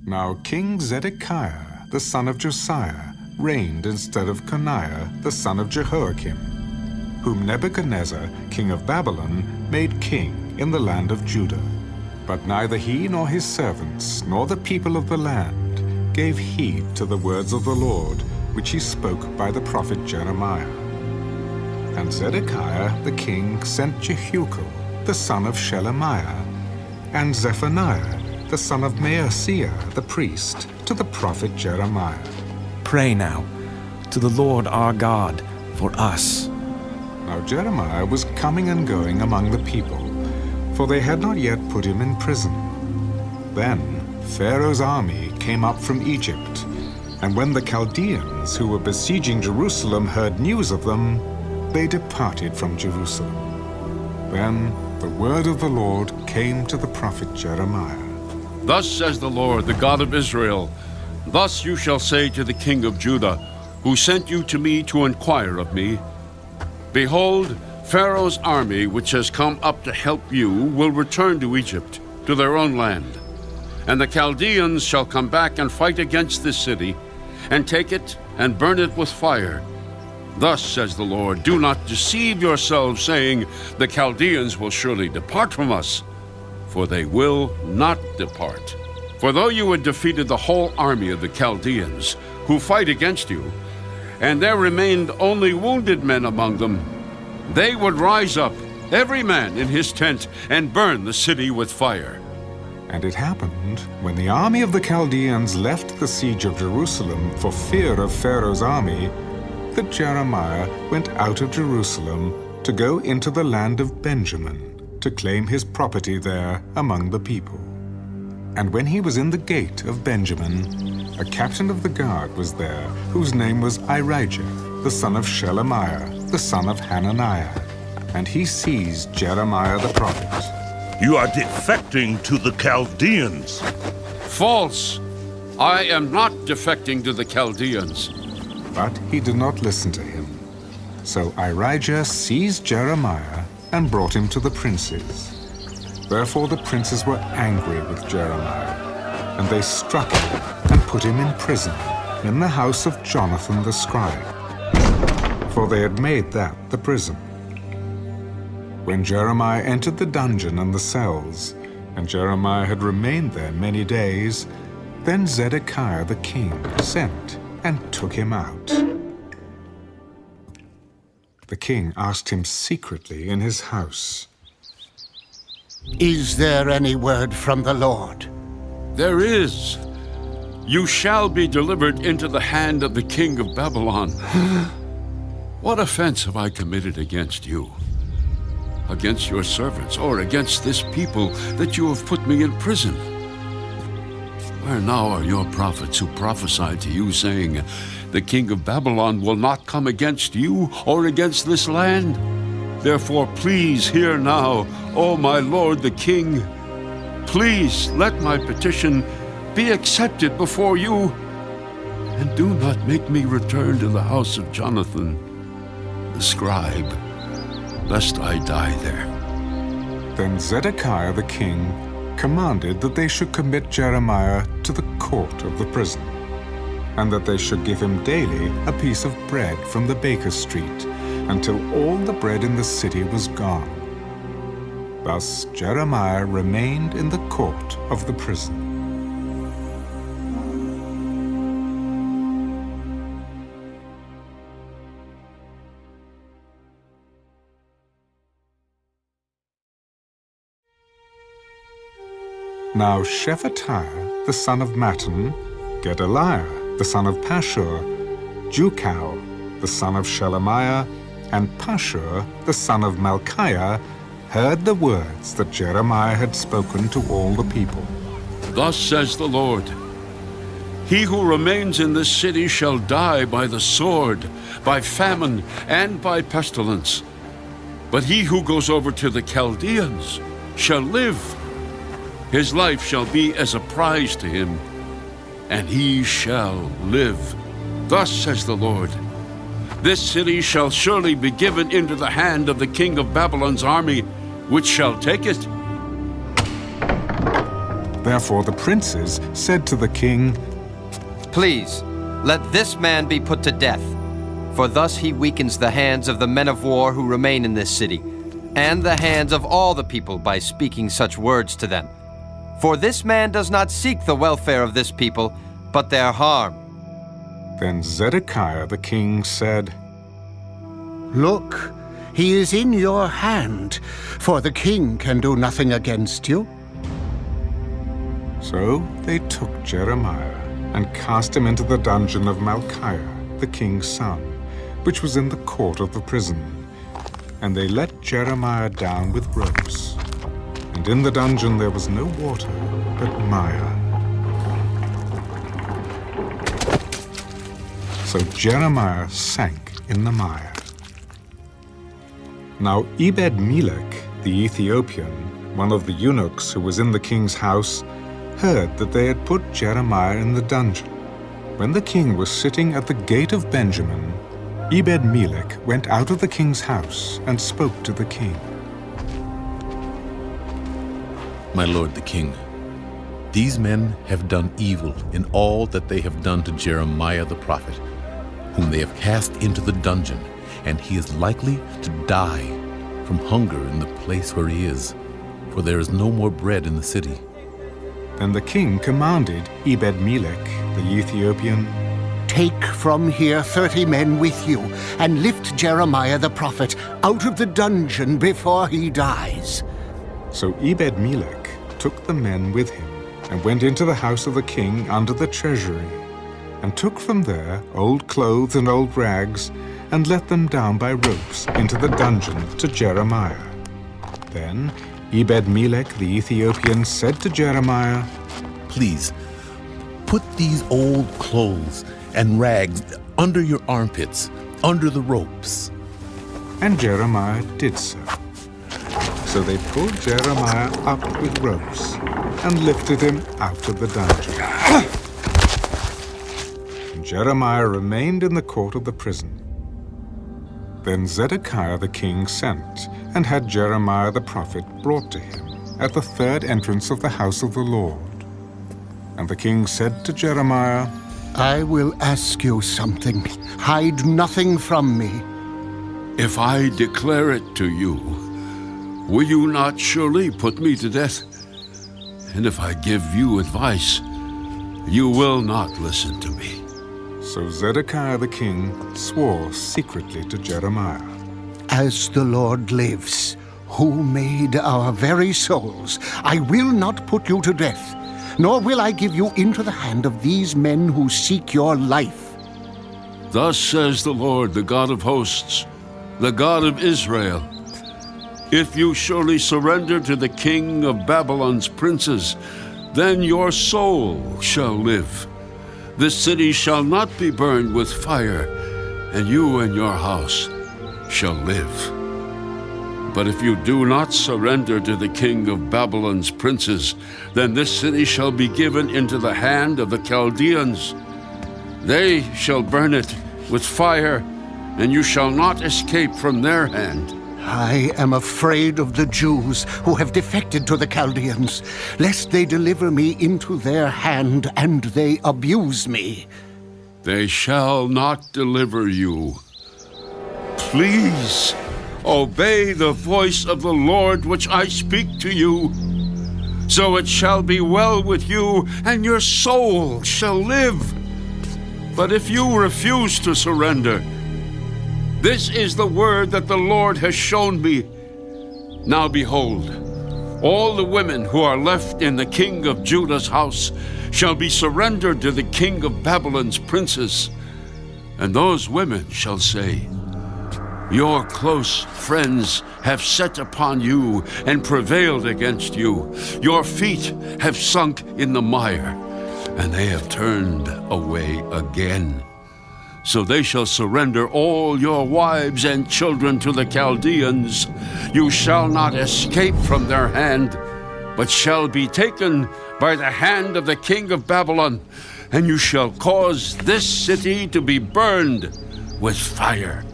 Now King Zedekiah, the son of Josiah, reigned instead of Coniah, the son of Jehoiakim, whom Nebuchadnezzar, king of Babylon, made king in the land of Judah. But neither he nor his servants, nor the people of the land, gave heed to the words of the Lord, which he spoke by the prophet Jeremiah. And Zedekiah the king sent Jehucal, the son of Shelemiah, and Zephaniah, the son of Maaseiah the priest, to the prophet Jeremiah. Pray now to the Lord our God for us. Now Jeremiah was coming and going among the people, for they had not yet put him in prison. Then Pharaoh's army came up from Egypt, and when the Chaldeans who were besieging Jerusalem heard news of them, they departed from Jerusalem. Then the word of the Lord came to the prophet Jeremiah. Thus says the Lord, the God of Israel, thus you shall say to the king of Judah, who sent you to me to inquire of me, behold, Pharaoh's army, which has come up to help you, will return to Egypt, to their own land. And the Chaldeans shall come back and fight against this city, and take it and burn it with fire. Thus says the Lord, do not deceive yourselves, saying, the Chaldeans will surely depart from us, for they will not depart. For though you had defeated the whole army of the Chaldeans, who fight against you, and there remained only wounded men among them, they would rise up, every man in his tent, and burn the city with fire. And it happened, when the army of the Chaldeans left the siege of Jerusalem for fear of Pharaoh's army, that Jeremiah went out of Jerusalem to go into the land of Benjamin, to claim his property there among the people. And when he was in the gate of Benjamin, a captain of the guard was there, whose name was Irijah, the son of Shelemiah, the son of Hananiah. And he seized Jeremiah the prophet. You are defecting to the Chaldeans. False! I am not defecting to the Chaldeans. But he did not listen to him. So Irijah seized Jeremiah and brought him to the princes. Therefore the princes were angry with Jeremiah, and they struck him and put him in prison in the house of Jonathan the scribe, for they had made that the prison. When Jeremiah entered the dungeon and the cells, and Jeremiah had remained there many days, then Zedekiah the king sent and took him out. The king asked him secretly in his house, Is there any word from the Lord? There is. You shall be delivered into the hand of the king of Babylon. What offense have I committed against you, against your servants, or against this people, that you have put me in prison? Where now are your prophets who prophesied to you, saying, the king of Babylon will not come against you or against this land? Therefore, please hear now, O my lord the king. Please let my petition be accepted before you, and do not make me return to the house of Jonathan, the scribe, lest I die there. Then Zedekiah the king commanded that they should commit Jeremiah to the court of the prison, and that they should give him daily a piece of bread from the baker's street, until all the bread in the city was gone. Thus Jeremiah remained in the court of the prison. Now Shephatiah, the son of Mattan, Gedaliah, the son of Pashur, Jucal, the son of Shelemiah, and Pashur, the son of Malchiah, heard the words that Jeremiah had spoken to all the people. Thus says the Lord, he who remains in this city shall die by the sword, by famine, and by pestilence. But he who goes over to the Chaldeans shall live. His life shall be as a prize to him, and he shall live. Thus says the Lord, this city shall surely be given into the hand of the king of Babylon's army, which shall take it. Therefore the princes said to the king, Please, let this man be put to death, for thus he weakens the hands of the men of war who remain in this city, and the hands of all the people by speaking such words to them. For this man does not seek the welfare of this people, but their harm. Then Zedekiah the king said, Look, he is in your hand, for the king can do nothing against you. So they took Jeremiah and cast him into the dungeon of Malchiah, the king's son, which was in the court of the prison. And they let Jeremiah down with ropes. And in the dungeon there was no water, but mire. So Jeremiah sank in the mire. Now Ebed-Melech, the Ethiopian, one of the eunuchs who was in the king's house, heard that they had put Jeremiah in the dungeon. When the king was sitting at the gate of Benjamin, Ebed-Melech went out of the king's house and spoke to the king. My lord the king, these men have done evil in all that they have done to Jeremiah the prophet, whom they have cast into the dungeon, and he is likely to die from hunger in the place where he is, for there is no more bread in the city. Then the king commanded Ebed-Melech, the Ethiopian, Take from here 30 men with you, and lift Jeremiah the prophet out of the dungeon before he dies. So Ebed-Melech took the men with him, and went into the house of the king under the treasury, and took from there old clothes and old rags, and let them down by ropes into the dungeon to Jeremiah. Then Ebed-Melech the Ethiopian said to Jeremiah, Please, put these old clothes and rags under your armpits, under the ropes. And Jeremiah did so. So they pulled Jeremiah up with ropes and lifted him out of the dungeon. And Jeremiah remained in the court of the prison. Then Zedekiah the king sent and had Jeremiah the prophet brought to him at the third entrance of the house of the Lord. And the king said to Jeremiah, I will ask you something. Hide nothing from me. If I declare it to you, will you not surely put me to death? And if I give you advice, you will not listen to me. So Zedekiah the king swore secretly to Jeremiah. As the Lord lives, who made our very souls, I will not put you to death, nor will I give you into the hand of these men who seek your life. Thus says the Lord, the God of hosts, the God of Israel, if you surely surrender to the king of Babylon's princes, then your soul shall live. This city shall not be burned with fire, and you and your house shall live. But if you do not surrender to the king of Babylon's princes, then this city shall be given into the hand of the Chaldeans. They shall burn it with fire, and you shall not escape from their hand. I am afraid of the Jews who have defected to the Chaldeans, lest they deliver me into their hand and they abuse me. They shall not deliver you. Please obey the voice of the Lord which I speak to you. So it shall be well with you, and your soul shall live. But if you refuse to surrender, this is the word that the Lord has shown me. Now behold, all the women who are left in the king of Judah's house shall be surrendered to the king of Babylon's princes. And those women shall say, your close friends have set upon you and prevailed against you. Your feet have sunk in the mire, and they have turned away again. So they shall surrender all your wives and children to the Chaldeans. You shall not escape from their hand, but shall be taken by the hand of the king of Babylon, and you shall cause this city to be burned with fire.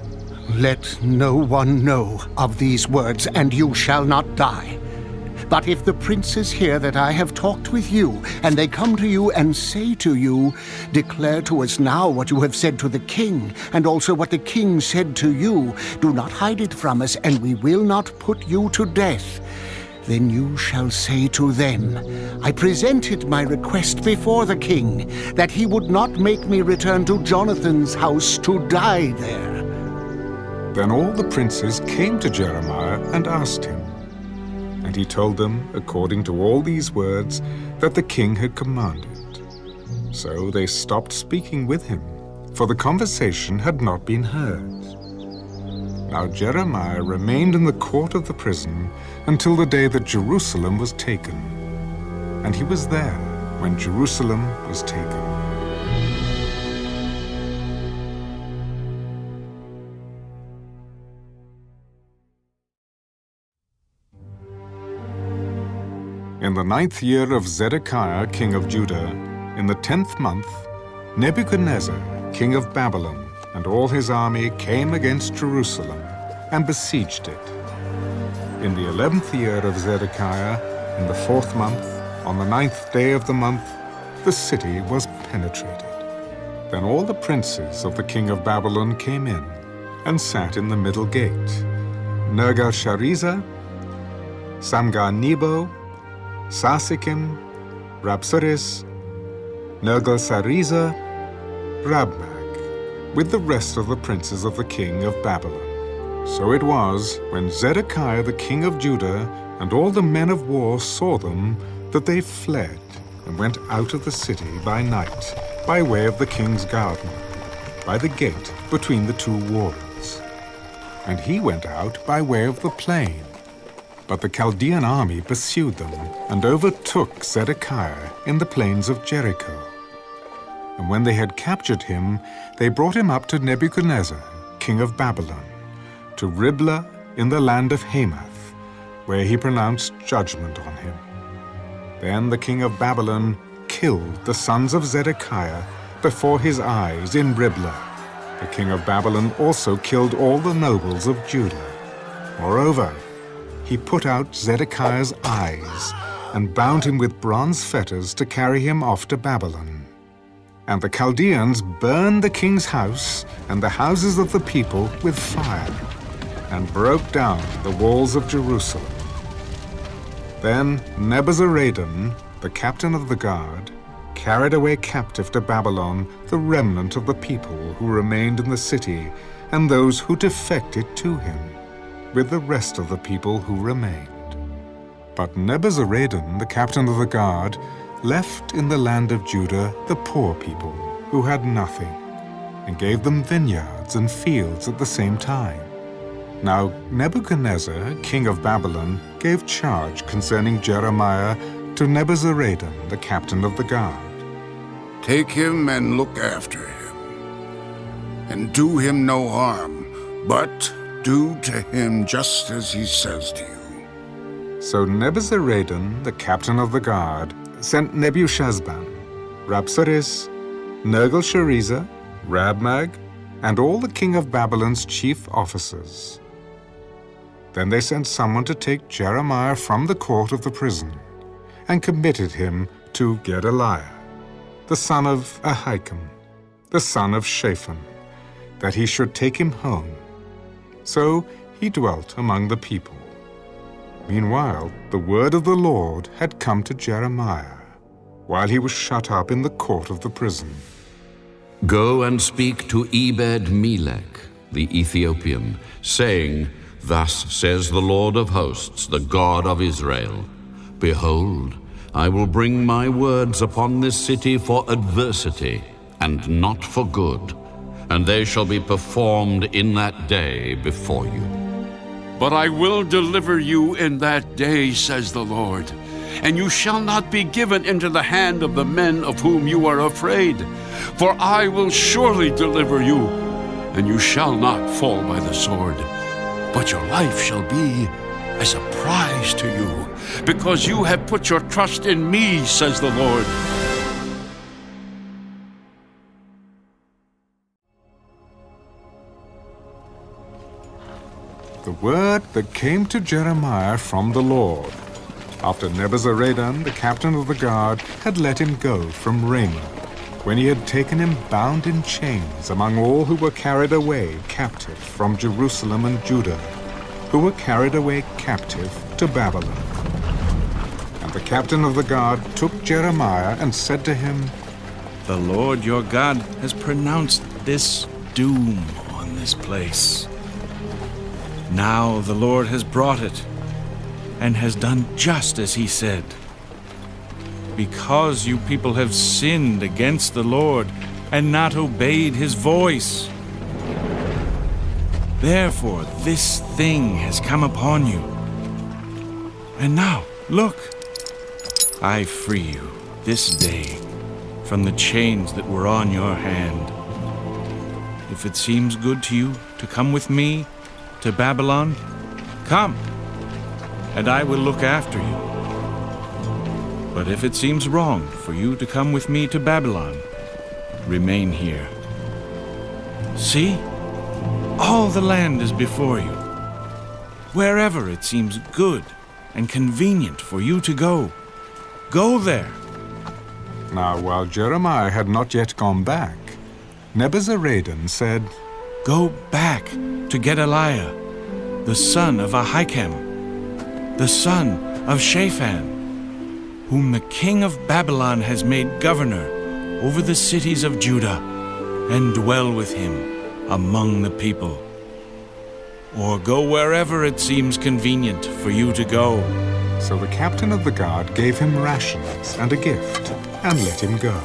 Let no one know of these words, and you shall not die. But if the princes hear that I have talked with you, and they come to you and say to you, 'Declare to us now what you have said to the king, and also what the king said to you. Do not hide it from us, and we will not put you to death,' then you shall say to them, 'I presented my request before the king, that he would not make me return to Jonathan's house to die there.'" Then all the princes came to Jeremiah and asked him. And he told them, according to all these words, that the king had commanded. So they stopped speaking with him, for the conversation had not been heard. Now Jeremiah remained in the court of the prison until the day that Jerusalem was taken. And he was there when Jerusalem was taken. In the 9th year of Zedekiah, king of Judah, in the 10th month, Nebuchadnezzar, king of Babylon, and all his army came against Jerusalem and besieged it. In the 11th year of Zedekiah, in the 4th month, on the 9th day of the month, the city was penetrated. Then all the princes of the king of Babylon came in and sat in the middle gate: Nergal-Sharezer, Samgar-Nebo, Sarsekim, Rabsaris, Nergal-Sharezer, Rabmag, with the rest of the princes of the king of Babylon. So it was, when Zedekiah the king of Judah and all the men of war saw them, that they fled and went out of the city by night, by way of the king's garden, by the gate between the two walls. And he went out by way of the plain. But the Chaldean army pursued them and overtook Zedekiah in the plains of Jericho. And when they had captured him, they brought him up to Nebuchadnezzar, king of Babylon, to Riblah in the land of Hamath, where he pronounced judgment on him. Then the king of Babylon killed the sons of Zedekiah before his eyes in Riblah. The king of Babylon also killed all the nobles of Judah. Moreover, he put out Zedekiah's eyes and bound him with bronze fetters to carry him off to Babylon. And the Chaldeans burned the king's house and the houses of the people with fire, and broke down the walls of Jerusalem. Then Nebuzaradan, the captain of the guard, carried away captive to Babylon the remnant of the people who remained in the city and those who defected to him, with the rest of the people who remained. But Nebuzaradan, the captain of the guard, left in the land of Judah the poor people who had nothing, and gave them vineyards and fields at the same time. Now Nebuchadnezzar, king of Babylon, gave charge concerning Jeremiah to Nebuzaradan, the captain of the guard. Take him and look after him, and do him no harm, but do to him just as he says to you. So Nebuzaradan, the captain of the guard, sent Nebuchadnezzar, Rabsaris, Nergal-Sharezer, Rabmag, and all the king of Babylon's chief officers. Then they sent someone to take Jeremiah from the court of the prison, and committed him to Gedaliah, the son of Ahikam, the son of Shaphan, that he should take him home. So he dwelt among the people. Meanwhile, the word of the Lord had come to Jeremiah, while he was shut up in the court of the prison. Go and speak to Ebed-Melech, the Ethiopian, saying, Thus says the Lord of hosts, the God of Israel, Behold, I will bring my words upon this city for adversity, and not for good, and they shall be performed in that day before you. But I will deliver you in that day, says the Lord, and you shall not be given into the hand of the men of whom you are afraid. For I will surely deliver you, and you shall not fall by the sword. But your life shall be as a prize to you, because you have put your trust in me, says the Lord. The word that came to Jeremiah from the Lord. after Nebuzaradan, the captain of the guard, had let him go from Ramah, when he had taken him bound in chains among all who were carried away captive from Jerusalem and Judah, who were carried away captive to Babylon. And the captain of the guard took Jeremiah and said to him, The Lord your God has pronounced this doom on this place. Now the Lord has brought it, and has done just as he said. Because you people have sinned against the Lord, and not obeyed his voice. Therefore this thing has come upon you. And now, look, I free you this day from the chains that were on your hand. If it seems good to you to come with me to Babylon, come, and I will look after you. But if it seems wrong for you to come with me to Babylon, remain here. See, all the land is before you. Wherever it seems good and convenient for you to go, go there. Now while Jeremiah had not yet gone back, Nebuzaradan said, Go back to Gedaliah, the son of Ahikam, the son of Shaphan, whom the king of Babylon has made governor over the cities of Judah, and dwell with him among the people. Or go wherever it seems convenient for you to go. So the captain of the guard gave him rations and a gift, and let him go.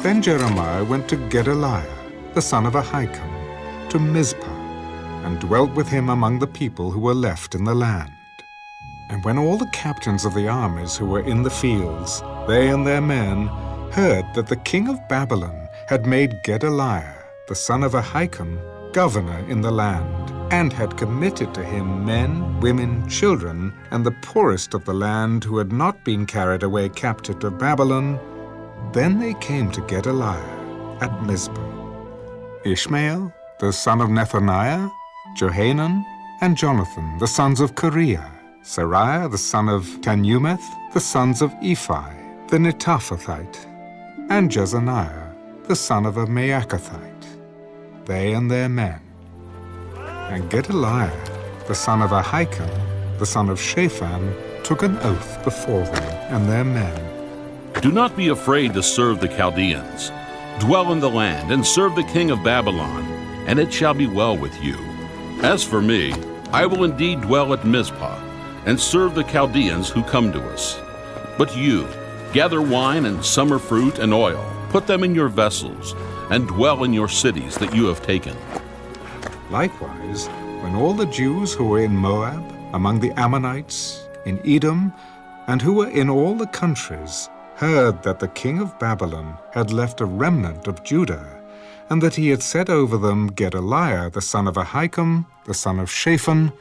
Then Jeremiah went to Gedaliah, the son of Ahikam, to Mizpah, and dwelt with him among the people who were left in the land. And when all the captains of the armies who were in the fields, they and their men, heard that the king of Babylon had made Gedaliah, the son of Ahikam, governor in the land, and had committed to him men, women, children, and the poorest of the land who had not been carried away captive to Babylon, then they came to Gedaliah at Mizpah. Ishmael, the son of Nethaniah, Johanan, and Jonathan, the sons of Kareah, Seraiah, the son of Tanumeth, the sons of Ephi, the Netophathite, and Jezaniah, the son of a Maacathite, they and their men. And Gedaliah, the son of Ahikam, the son of Shaphan, took an oath before them and their men. Do not be afraid to serve the Chaldeans. Dwell in the land and serve the king of Babylon, and it shall be well with you. As for me, I will indeed dwell at Mizpah, and serve the Chaldeans who come to us. But you, gather wine and summer fruit and oil, put them in your vessels, and dwell in your cities that you have taken. Likewise, when all the Jews who were in Moab, among the Ammonites, in Edom, and who were in all the countries, heard that the king of Babylon had left a remnant of Judah, and that he had set over them Gedaliah the son of Ahikam, the son of Shaphan,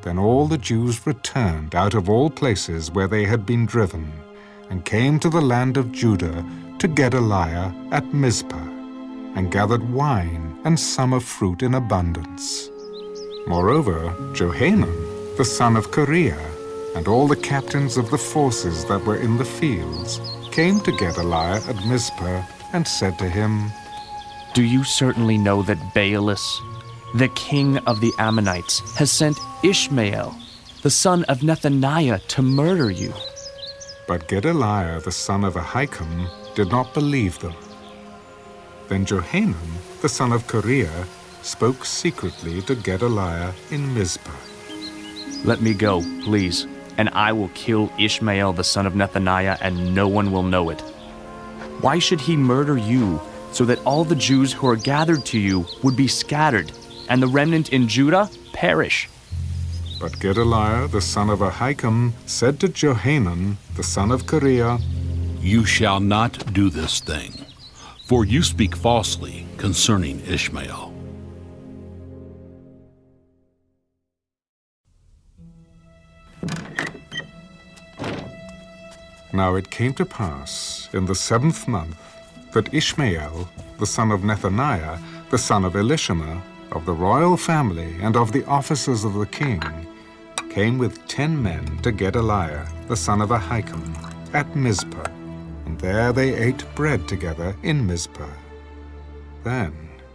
then all the Jews returned out of all places where they had been driven, and came to the land of Judah to Gedaliah at Mizpah, and gathered wine and summer fruit in abundance. Moreover, Johanan, the son of Kareah, and all the captains of the forces that were in the fields, came to Gedaliah at Mizpah, and said to him, Do you certainly know that Baalis, the king of the Ammonites, has sent Ishmael, the son of Nethaniah, to murder you? But Gedaliah, the son of Ahikam, did not believe them. Then Johanan, the son of Kareah, spoke secretly to Gedaliah in Mizpah. Let me go, please, and I will kill Ishmael, the son of Nethaniah, and no one will know it. Why should he murder you, so that all the Jews who are gathered to you would be scattered, and the remnant in Judah perish? But Gedaliah, the son of Ahikam, said to Johanan, the son of Kareah, You shall not do this thing, for you speak falsely concerning Ishmael. Now it came to pass in the 7th month that Ishmael, the son of Nethaniah, the son of Elishama, of the royal family and of the officers of the king, came with 10 men to Gedaliah, the son of Ahikam, at Mizpah, and there they ate bread together in Mizpah. Then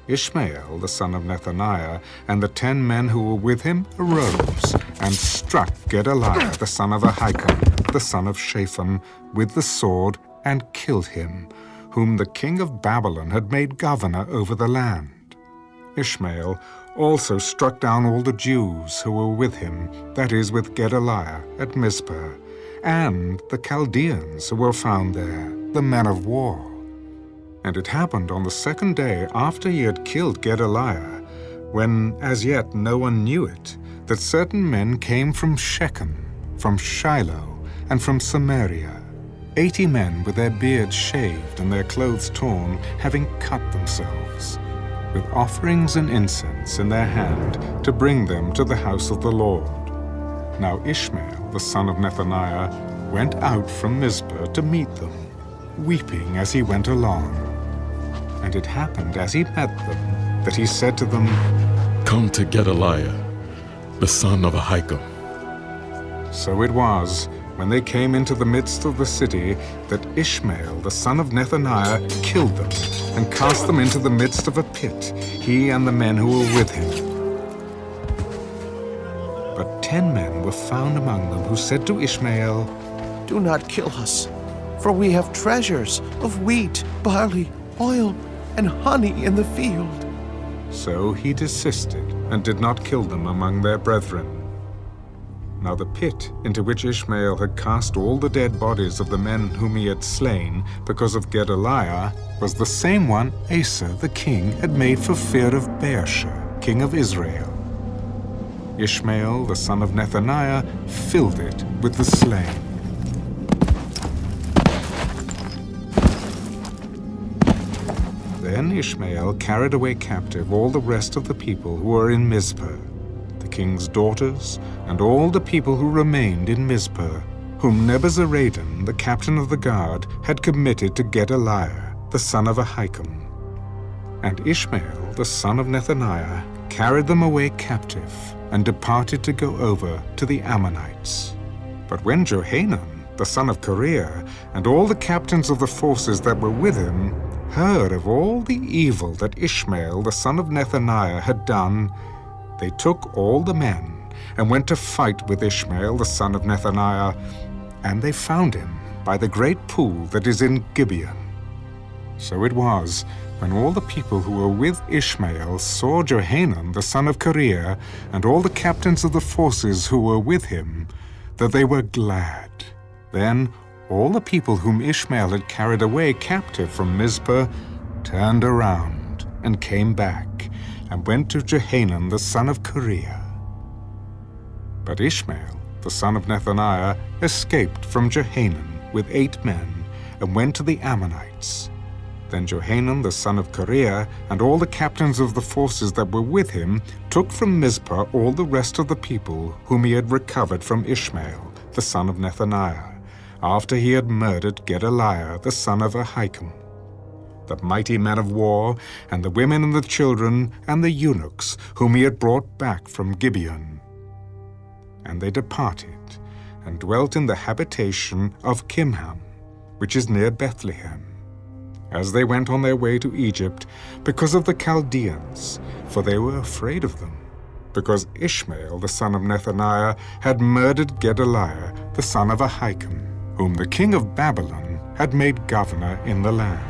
Ishmael, the son of Nethaniah, and the 10 men who were with him arose and struck Gedaliah, the son of Ahikam, the son of Shaphan, with the sword and killed him, whom the king of Babylon had made governor over the land. Ishmael also struck down all the Jews who were with him, that is, with Gedaliah at Mizpah, and the Chaldeans who were found there, the men of war. And it happened on the 2nd day after he had killed Gedaliah, when as yet no one knew it, that certain men came from Shechem, from Shiloh, and from Samaria, 80 men with their beards shaved and their clothes torn, having cut themselves, with offerings and incense in their hand, to bring them to the house of the Lord. Now Ishmael, the son of Nethaniah, went out from Mizpah to meet them, weeping as he went along. And it happened as he met them, that he said to them, "Come to Gedaliah, the son of Ahikam." So it was, when they came into the midst of the city, that Ishmael, the son of Nethaniah, killed them, and cast them into the midst of a pit, he and the men who were with him. But 10 men were found among them who said to Ishmael, "Do not kill us, for we have treasures of wheat, barley, oil, and honey in the field." So he desisted and did not kill them among their brethren. Now the pit into which Ishmael had cast all the dead bodies of the men whom he had slain because of Gedaliah was the same one Asa the king had made for fear of Baasha, king of Israel. Ishmael the son of Nethaniah filled it with the slain. Then Ishmael carried away captive all the rest of the people who were in Mizpah, the king's daughters, and all the people who remained in Mizpah, whom Nebuzaradan, the captain of the guard, had committed to Gedaliah, the son of Ahikam. And Ishmael, the son of Nethaniah, carried them away captive, and departed to go over to the Ammonites. But when Johanan, the son of Kareah, and all the captains of the forces that were with him, heard of all the evil that Ishmael, the son of Nethaniah, had done, they took all the men and went to fight with Ishmael, the son of Nethaniah, and they found him by the great pool that is in Gibeon. So it was, when all the people who were with Ishmael saw Johanan, the son of Kareah, and all the captains of the forces who were with him, that they were glad. Then all the people whom Ishmael had carried away captive from Mizpah turned around and came back, and went to Johanan the son of Kareah. But Ishmael, the son of Nethaniah, escaped from Johanan with 8 men, and went to the Ammonites. Then Johanan the son of Kareah, and all the captains of the forces that were with him, took from Mizpah all the rest of the people whom he had recovered from Ishmael, the son of Nethaniah, after he had murdered Gedaliah, the son of Ahikam. The mighty men of war, and the women and the children, and the eunuchs, whom he had brought back from Gibeon. And they departed, and dwelt in the habitation of Kimham, which is near Bethlehem, as they went on their way to Egypt, because of the Chaldeans, for they were afraid of them, because Ishmael, the son of Nethaniah, had murdered Gedaliah, the son of Ahikam, whom the king of Babylon had made governor in the land.